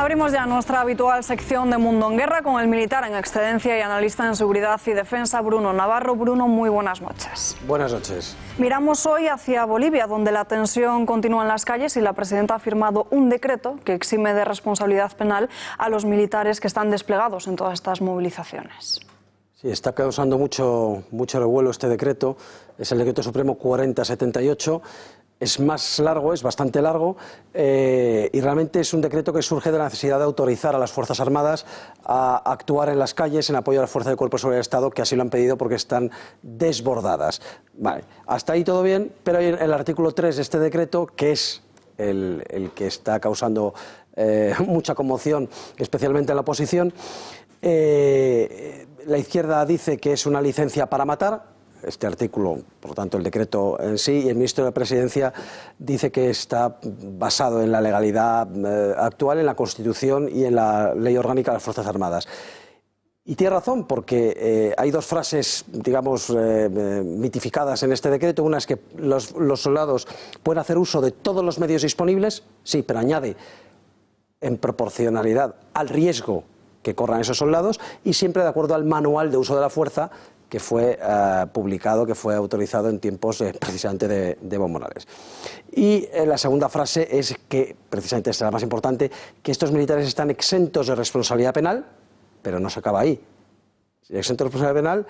Abrimos ya nuestra habitual sección de Mundo en Guerra con el militar en excedencia y analista en seguridad y defensa, Bruno Navarro. Bruno, muy buenas noches. Buenas noches. Miramos hoy hacia Bolivia, donde la tensión continúa en las calles y la presidenta ha firmado un decreto que exime de responsabilidad penal a los militares que están desplegados en todas estas movilizaciones. Sí, está causando mucho revuelo este decreto. Es el decreto supremo 4078. Es más largo, es bastante largo, y realmente es un decreto que surge de la necesidad de autorizar a las Fuerzas Armadas a actuar en las calles en apoyo a las fuerzas del Cuerpo de Seguridad del Estado, que así lo han pedido porque están desbordadas. Vale, hasta ahí todo bien, pero hay el artículo 3 de este decreto, que es el que está causando mucha conmoción, especialmente en la oposición. La izquierda dice que es una licencia para matar. Este artículo, por lo tanto el decreto en sí, y el ministro de la Presidencia dice que está basado en la legalidad actual, en la Constitución y en la Ley Orgánica de las Fuerzas Armadas. Y tiene razón, porque hay dos frases, digamos, mitificadas en este decreto. Una es que los soldados pueden hacer uso de todos los medios disponibles, sí, pero añade en proporcionalidad al riesgo que corran esos soldados y siempre de acuerdo al manual de uso de la fuerza que fue publicado, que fue autorizado en tiempos precisamente de Evo Morales. Y la segunda frase es que, precisamente esta es la más importante, que estos militares están exentos de responsabilidad penal, pero no se acaba ahí. Exentos de responsabilidad penal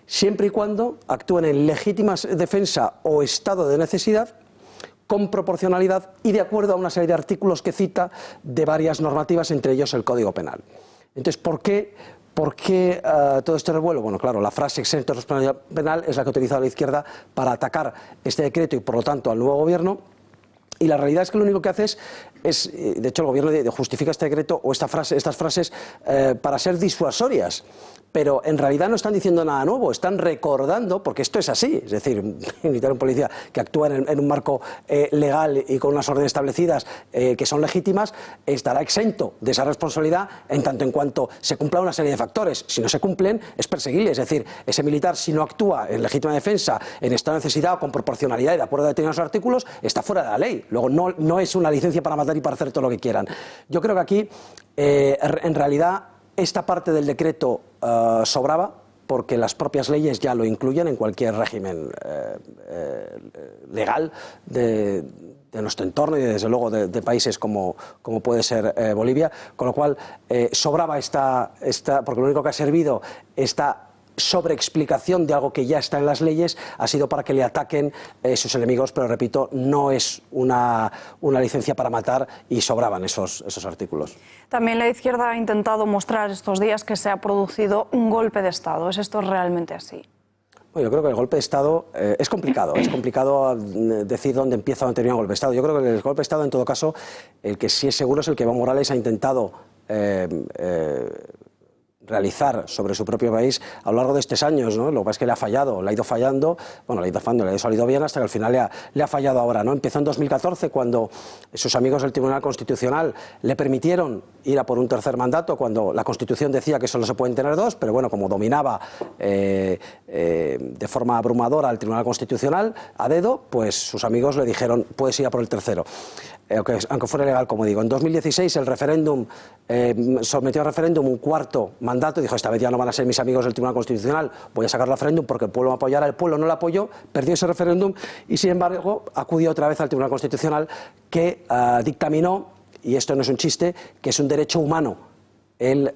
siempre y cuando actúen en legítima defensa o estado de necesidad, con proporcionalidad y de acuerdo a una serie de artículos que cita de varias normativas, entre ellos el Código Penal. Entonces, ¿por qué todo este revuelo? Bueno, claro, la frase exento de responsabilidad penal es la que ha utilizado la izquierda para atacar este decreto y, por lo tanto, al nuevo gobierno. Y la realidad es que lo único que hace es de hecho, el gobierno justifica este decreto o estas frases para ser disuasorias. Pero en realidad no están diciendo nada nuevo, están recordando, porque esto es así, es decir, militar o un policía que actúa en un marco legal y con unas órdenes establecidas que son legítimas, estará exento de esa responsabilidad en tanto en cuanto se cumpla una serie de factores. Si no se cumplen, es perseguible, es decir, ese militar, si no actúa en legítima defensa, en estado de necesidad o con proporcionalidad y de acuerdo a determinados artículos, está fuera de la ley. Luego, no es una licencia para matar y para hacer todo lo que quieran. Yo creo que aquí, en realidad, esta parte del decreto sobraba, porque las propias leyes ya lo incluyen en cualquier régimen legal de nuestro entorno y desde luego de países como puede ser Bolivia, con lo cual sobraba porque lo único que ha servido esta sobreexplicación de algo que ya está en las leyes ha sido para que le ataquen sus enemigos, pero repito, no es una licencia para matar y sobraban esos artículos. También la izquierda ha intentado mostrar estos días que se ha producido un golpe de Estado. ¿Es esto realmente así? Bueno, yo creo que el golpe de Estado es complicado decir dónde empieza o dónde termina un golpe de Estado. Yo creo que el golpe de Estado, en todo caso, el que sí es seguro es el que Evo Morales ha intentado realizar sobre su propio país a lo largo de estos años, ¿no? Lo que pasa es que le ha fallado, le ha ido fallando, bueno, le ha ido salido bien hasta que al final le ha fallado ahora, ¿no? Empezó en 2014 cuando sus amigos del Tribunal Constitucional le permitieron ir a por un tercer mandato cuando la Constitución decía que solo se pueden tener dos, pero bueno, como dominaba de forma abrumadora al Tribunal Constitucional a dedo, pues sus amigos le dijeron puedes ir a por el tercero. Aunque fuera ilegal, como digo. En 2016 el referéndum sometió a referéndum un cuarto mandato y dijo, esta vez ya no van a ser mis amigos del Tribunal Constitucional, voy a sacar el referéndum porque el pueblo me apoyará. El pueblo no lo apoyó, perdió ese referéndum y sin embargo acudió otra vez al Tribunal Constitucional que dictaminó, y esto no es un chiste, que es un derecho humano el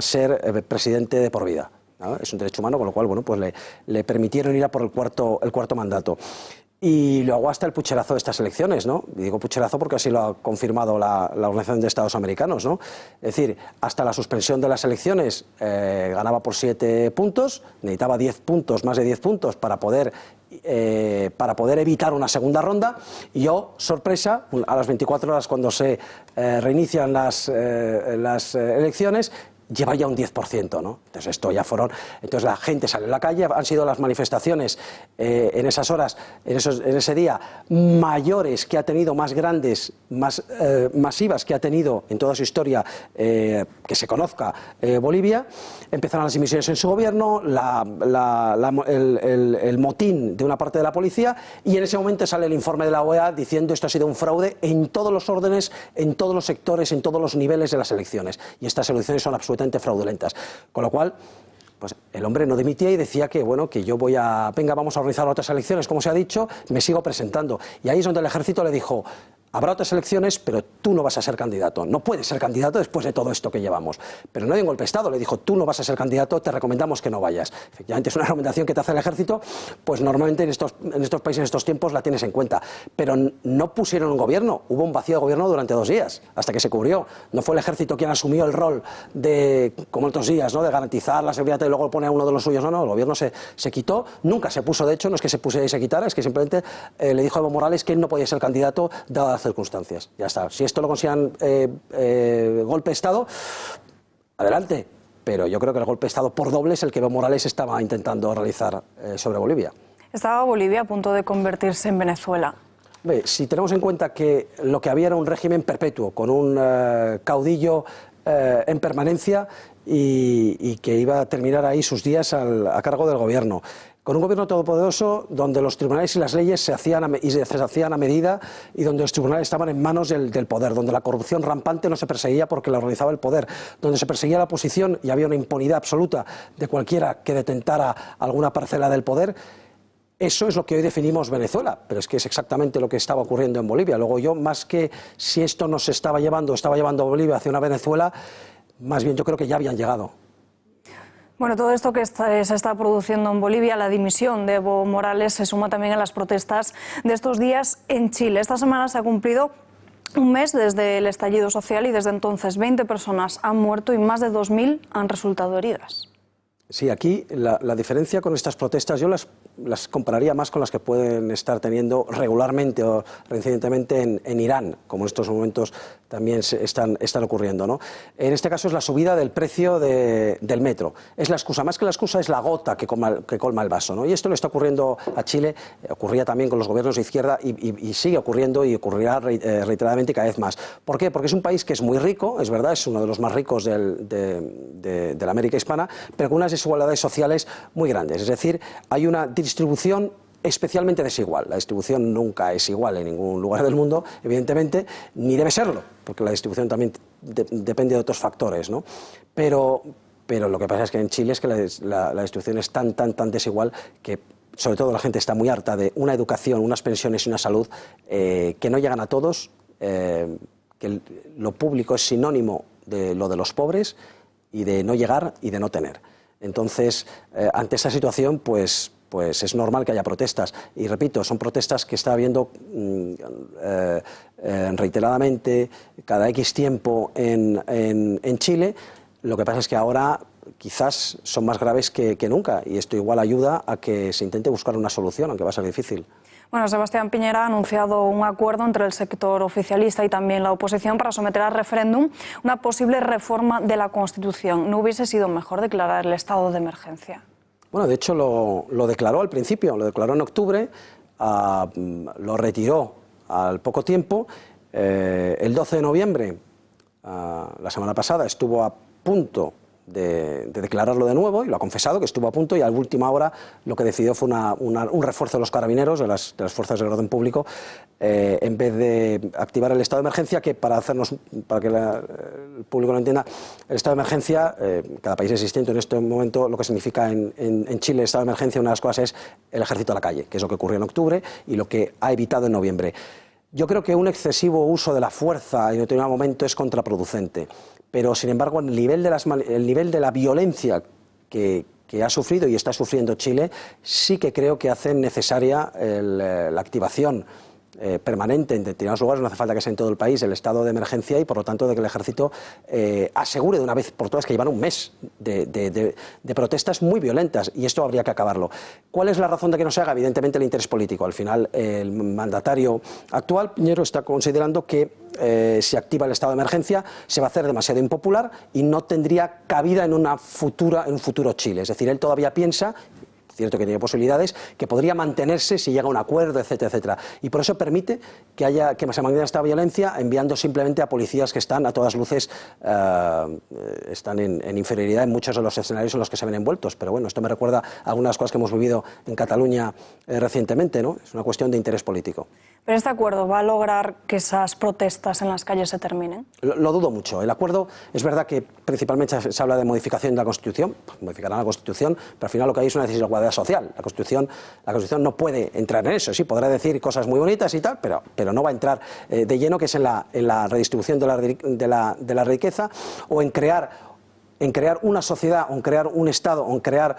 ser presidente de por vida, ¿no? Es un derecho humano, con lo cual bueno, pues le permitieron ir a por el cuarto mandato. Y luego hasta el pucherazo de estas elecciones, ¿no? Y digo pucherazo porque así lo ha confirmado la Organización de Estados Americanos, ¿no? Es decir, hasta la suspensión de las elecciones ganaba por 7 puntos, necesitaba 10 puntos, más de 10 puntos para poder evitar una segunda ronda. Y yo, sorpresa, a las 24 horas cuando se reinician las elecciones, lleva ya un 10%, ¿no? Entonces esto ya fueron, entonces la gente sale a la calle, han sido las manifestaciones en esas horas, en ese día, mayores que ha tenido, más grandes, más masivas que ha tenido en toda su historia que se conozca Bolivia. Empezaron las dimisiones en su gobierno, el motín de una parte de la policía, y en ese momento sale el informe de la OEA diciendo esto ha sido un fraude en todos los órdenes, en todos los sectores, en todos los niveles de las elecciones, y estas elecciones son absolutamente fraudulentas, con lo cual pues el hombre no dimitía y decía que bueno, que yo venga, vamos a organizar otras elecciones, como se ha dicho, me sigo presentando, y ahí es donde el ejército le dijo: habrá otras elecciones, pero tú no vas a ser candidato. No puedes ser candidato después de todo esto que llevamos. Pero no hay un golpe de Estado, le dijo: tú no vas a ser candidato, te recomendamos que no vayas. Efectivamente, es una recomendación que te hace el ejército, pues normalmente en estos países, en estos tiempos, la tienes en cuenta. Pero no pusieron un gobierno, hubo un vacío de gobierno durante 2 días, hasta que se cubrió. No fue el ejército quien asumió el rol de, como otros días, ¿no?, de garantizar la seguridad y luego pone a uno de los suyos. No, el gobierno se quitó, nunca se puso, de hecho, no es que se pusiera y se quitara, es que simplemente le dijo a Evo Morales que él no podía ser candidato dadas las circunstancias. Ya está. Si esto lo consideran golpe de Estado, adelante. Pero yo creo que el golpe de Estado por doble es el que Evo Morales estaba intentando realizar sobre Bolivia. ¿Estaba Bolivia a punto de convertirse en Venezuela? Si tenemos en cuenta que lo que había era un régimen perpetuo, con un caudillo en permanencia y que iba a terminar ahí sus días a cargo del gobierno, con un gobierno todopoderoso donde los tribunales y las leyes se hacían a medida y donde los tribunales estaban en manos del poder, donde la corrupción rampante no se perseguía porque la organizaba el poder, donde se perseguía la oposición y había una impunidad absoluta de cualquiera que detentara alguna parcela del poder. Eso es lo que hoy definimos Venezuela, pero es que es exactamente lo que estaba ocurriendo en Bolivia. Luego yo, más que si esto nos estaba llevando a Bolivia hacia una Venezuela, más bien yo creo que ya habían llegado. Bueno, todo esto que se está produciendo en Bolivia, la dimisión de Evo Morales, se suma también a las protestas de estos días en Chile. Esta semana se ha cumplido un mes desde el estallido social y desde entonces 20 personas han muerto y más de 2.000 han resultado heridas. Sí, aquí la diferencia con estas protestas yo las compararía más con las que pueden estar teniendo regularmente o recientemente en Irán, como en estos momentos también están ocurriendo, ¿no? En este caso es la subida del precio del metro. Es la excusa, más que la excusa es la gota que colma el vaso, ¿no? Y esto le está ocurriendo a Chile, ocurría también con los gobiernos de izquierda y sigue ocurriendo y ocurrirá reiteradamente cada vez más. ¿Por qué? Porque es un país que es muy rico, es verdad, es uno de los más ricos de la América hispana, pero con unas desigualdades sociales muy grandes. Es decir, hay una distribución especialmente desigual. La distribución nunca es igual en ningún lugar del mundo, evidentemente, ni debe serlo, porque la distribución también depende de otros factores, ¿no? Pero lo que pasa es que en Chile es que la distribución es tan desigual que sobre todo la gente está muy harta de una educación, unas pensiones y una salud que no llegan a todos, que lo público es sinónimo de lo de los pobres y de no llegar y de no tener. Entonces, ante esa situación, pues es normal que haya protestas. Y repito, son protestas que está habiendo reiteradamente, cada X tiempo en Chile. Lo que pasa es que ahora quizás son más graves que nunca, y esto igual ayuda a que se intente buscar una solución, aunque va a ser difícil. Bueno, Sebastián Piñera ha anunciado un acuerdo entre el sector oficialista y también la oposición para someter a referéndum una posible reforma de la Constitución. ¿No hubiese sido mejor declarar el estado de emergencia? Bueno, de hecho lo declaró al principio, lo declaró en octubre, lo retiró al poco tiempo. El 12 de noviembre, la semana pasada, estuvo a punto de declararlo de nuevo, y lo ha confesado, que estuvo a punto, y a última hora lo que decidió fue un refuerzo de los carabineros, de las fuerzas del orden público, en vez de activar el estado de emergencia, que para que el público lo entienda, el estado de emergencia, cada país es distinto en este momento, lo que significa en Chile el estado de emergencia, una de las cosas es el ejército a la calle, que es lo que ocurrió en octubre y lo que ha evitado en noviembre. Yo creo que un excesivo uso de la fuerza en determinado momento es contraproducente, pero sin embargo el nivel de la violencia que ha sufrido y está sufriendo Chile sí que creo que hace necesaria la activación permanente en determinados lugares, no hace falta que sea en todo el país, el estado de emergencia y por lo tanto de que el ejército asegure de una vez por todas que llevan un mes de protestas muy violentas y esto habría que acabarlo. ¿Cuál es la razón de que no se haga? Evidentemente el interés político. Al final el mandatario actual, Piñero, está considerando que si activa el estado de emergencia se va a hacer demasiado impopular y no tendría cabida en un futuro Chile. Es decir, él todavía piensa, cierto que tiene posibilidades, que podría mantenerse si llega a un acuerdo, etcétera, etcétera. Y por eso permite que se mantenga esta violencia enviando simplemente a policías que están a todas luces están en inferioridad en muchos de los escenarios en los que se ven envueltos. Pero bueno, esto me recuerda a algunas cosas que hemos vivido en Cataluña recientemente, ¿no? Es una cuestión de interés político. ¿Pero este acuerdo va a lograr que esas protestas en las calles se terminen? Lo dudo mucho. El acuerdo, es verdad que principalmente se habla de modificación de la Constitución, modificarán la Constitución, pero al final lo que hay es una desigualdad social. La Constitución no puede entrar en eso. Sí, podrá decir cosas muy bonitas y tal, pero no va a entrar de lleno, que es en la redistribución de la riqueza o en crear una sociedad, o en crear un Estado, o en crear,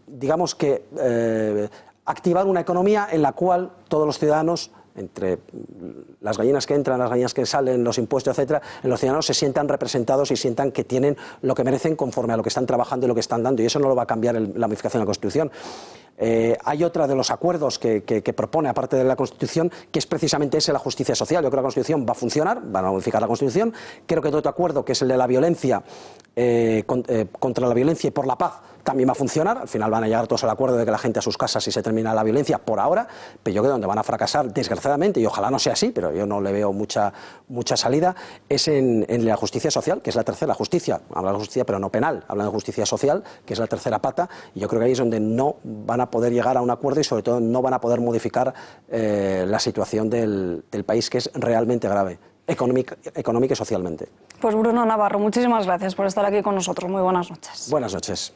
digamos que, activar una economía en la cual todos los ciudadanos, entre las gallinas que entran, las gallinas que salen, los impuestos, etcétera, los ciudadanos se sientan representados y sientan que tienen lo que merecen conforme a lo que están trabajando y lo que están dando, y eso no lo va a cambiar la modificación de la Constitución. Hay otra de los acuerdos que propone, aparte de la Constitución, que es precisamente ese, la justicia social. Yo creo que la Constitución va a funcionar, van a modificar la Constitución. Creo que otro acuerdo, que es el de la violencia, contra la violencia y por la paz, también va a funcionar. Al final van a llegar todos al acuerdo de que la gente a sus casas y se termina la violencia por ahora, pero yo creo que donde van a fracasar, desgraciadamente, y ojalá no sea así, pero yo no le veo mucha salida, es en la justicia social, que es la tercera justicia. Hablan de justicia, pero no penal, hablan de justicia social, que es la tercera pata, y yo creo que ahí es donde no van a poder llegar a un acuerdo y sobre todo no van a poder modificar la situación del país, que es realmente grave, económica y socialmente. Pues Bruno Navarro, muchísimas gracias por estar aquí con nosotros. Muy buenas noches. Buenas noches.